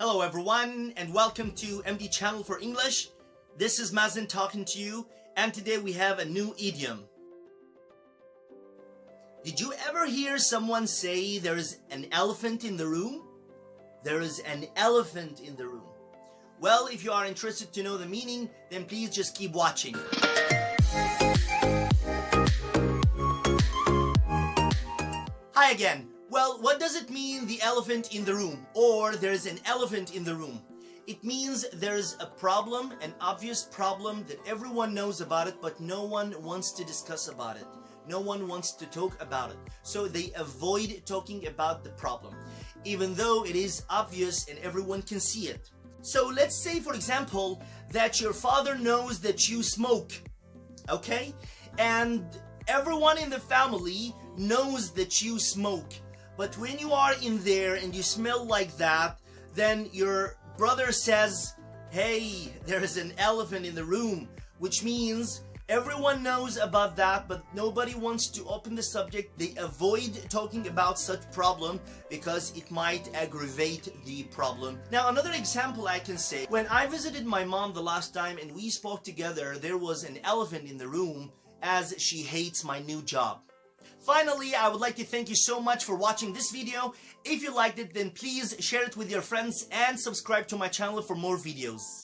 Hello everyone and welcome to MD Channel for English. This is Mazen talking to you, and today we have a new idiom. Did you ever hear someone say there is an elephant in the room? There is an elephant in the room. Well, if you are interested to know the meaning, then please just keep watching. Hi again. Well, what does it mean, the elephant in the room, or there's an elephant in the room? It means there's a problem, an obvious problem that everyone knows about it, but no one wants to discuss about it. No one wants to talk about it. So they avoid talking about the problem, even though it is obvious and everyone can see it. So let's say, for example, that your father knows that you smoke, okay? And everyone in the family knows that you smoke. But when you are in there and you smell like that, then your brother says, hey, there is an elephant in the room, which means everyone knows about that, but nobody wants to open the subject. They avoid talking about such problem because it might aggravate the problem. Now, another example I can say, when I visited my mom the last time and we spoke together, there was an elephant in the room as she hates my new job. Finally, I would like to thank you so much for watching this video. If you liked it, then please share it with your friends and subscribe to my channel for more videos.